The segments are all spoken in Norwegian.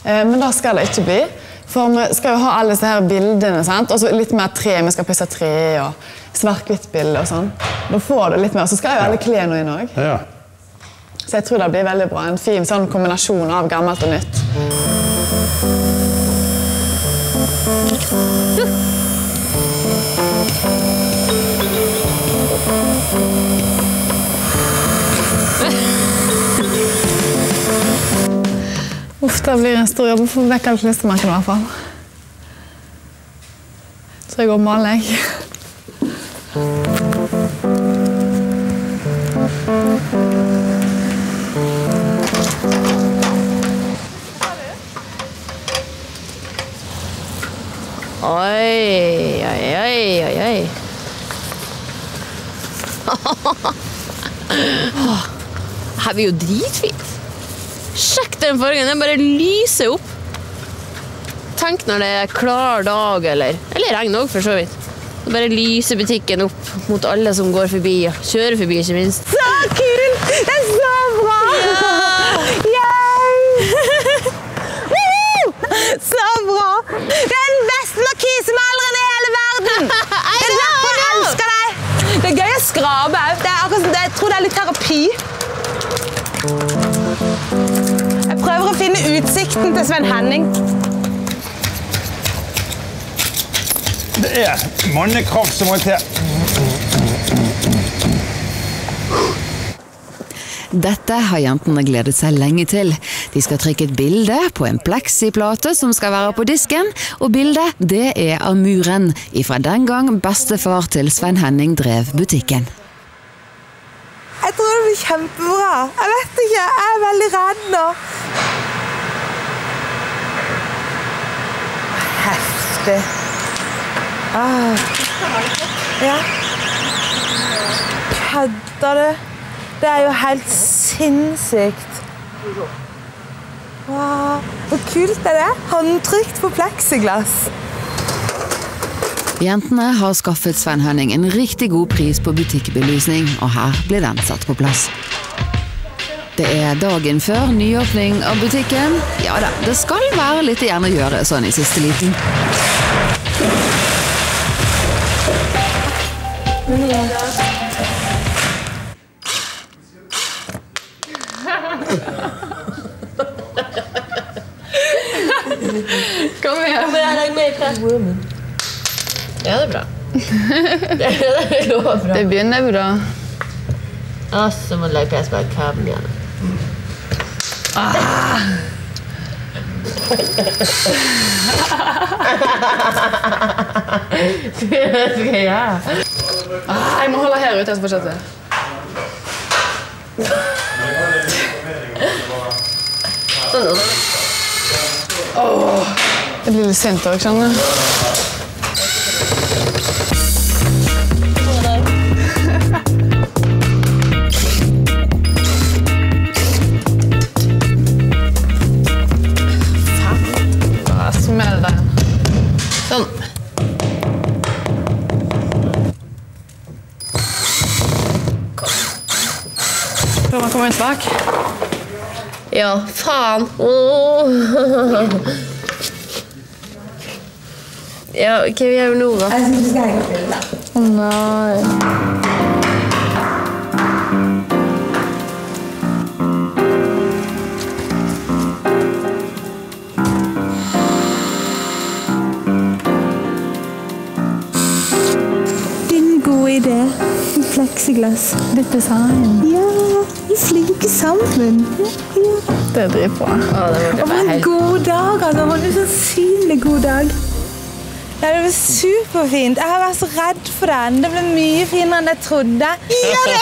Men det skal det ikke bli. For vi skal jo ha alle disse her bildene, sant? Og så litt mer tre, vi skal pusse tre og svart-hvitt bilde og sånn. Da får du litt mer, så skal jo alle klene inn også. Ja. Så jeg tror det blir veldig bra. En fin sånn kombinasjon av gammelt og nytt. Uff, det blir en stor jobb å få vekk alle klistremerkene i hvert fall. Så jeg går og maler, jeg. Oi. Her blir jo dritfint. Sjekk den fargen, den bare lyser opp. Tenk når det er klar dag, eller regn også for så vidt. Det bare lyser butikken opp mot alle som går forbi, og kjører forbi ikke minst. Så kult! Det er så bra! Ja! Så bra! Det er den beste markisemaleren i hele verden! Det er derfor jeg elsker deg! Det er gøy å skrabe. Det er akkurat som jeg tror det er litt terapi. Jeg prøver å finne utsikten til Sven Henning. Det er mannekraft som må til. Dette har jentene gledet seg lenge til. De skal trykke et bilde på en pleksiplate som skal være på disken, og bildet det er av muren, ifra den gang bestefar til Sven Henning drev butikken. Jeg tror det blir kjempebra. Jeg vet ikke, jeg er veldig redd nå. Heftig. Ja. Kødder du? Det er jo helt sinnssykt. Wow. Hvor kult er det? Håndtrykt på pleksiglass. Jentene har skaffet Sven Henning en riktig god pris på butikkbelysning, og her blir den satt på plass. Det er dagen før nyåpning av butikken. Ja da, det skal være litt igjen å gjøre sånn i siste liten. Kom igjen. Ja, det er bra. Det går bra. Det begynner bra. Og så må du legge press på kabelen igjen. Jeg må holde her ute etter fortsatt. Det blir litt sint også, skjønner du? Smell den. Sånn. Prøv å komme ut bak. Ja, faen. Ja, hva vi gjør nå da? Jeg synes du skal henge opp bildet. Nei. Idé. Pleksiglass. Litt design. Ja, vi er flinke sammen. Ja. Det er dritbra. Og en god dag, altså. Det var en så synlig god dag. Ja, det var superfint. Jeg har vært så redd for den. Det ble mye finere enn jeg trodde. Ja, det!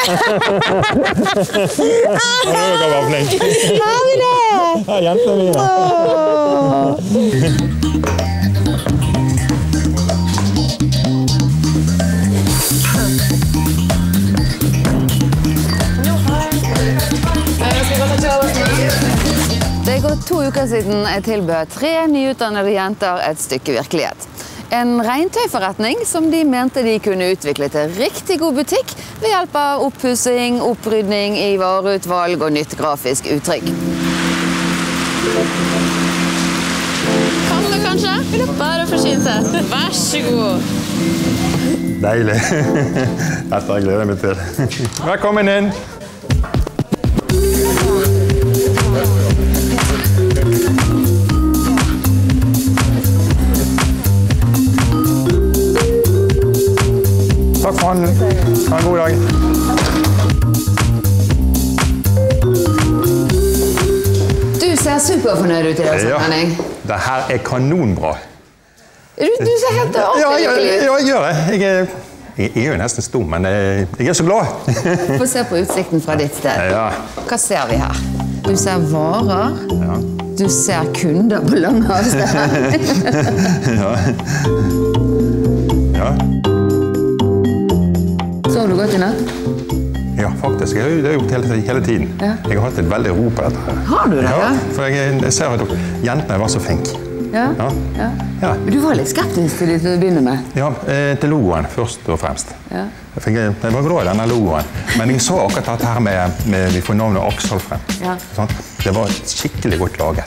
Dere var flink. Har vi det? Ja, jentene mine. Det er gått 2 uker siden jeg tilbød 3 nyutdannede jenter et stykke virkelighet. En regntøyforretning som de mente de kunne utvikle til riktig god butikk ved hjelp av oppussing, opprydning i vareutvalg og nytt grafisk uttrykk. Bare å forsyne seg. Vær så god. Deilig. Dette har jeg gledet meg til. Velkommen inn. Takk for handelen. Ha en god dag. Du ser superfornøyd ut i dag, Henning. Det her er kanonbra. Du ser helt ordentlig ut. Ja, jeg gjør det. Jeg er jo nesten stum, men jeg er så glad. Få se på utsikten fra ditt sted. Ja. Hva ser vi her? Du ser varer. Ja. Du ser kunder på lang avstand. Ja. Ja. Så du godt i natt? Ja, faktisk. Jeg har gjort det hele tiden. Ja. Jeg har hatt et veldig ro på dette her. Har du det? Ja, for jeg ser at jentene var så flinke. Ja. Ja. Ja. Ja. Men du var litt skeptisk til det til å begynne med. Ja, til logoen først og fremst. Ja. Jeg var glad i denne logoen, men jeg så akkurat dette her med vi får navnet Aksel frem. Ja. Det var skikkelig godt laget.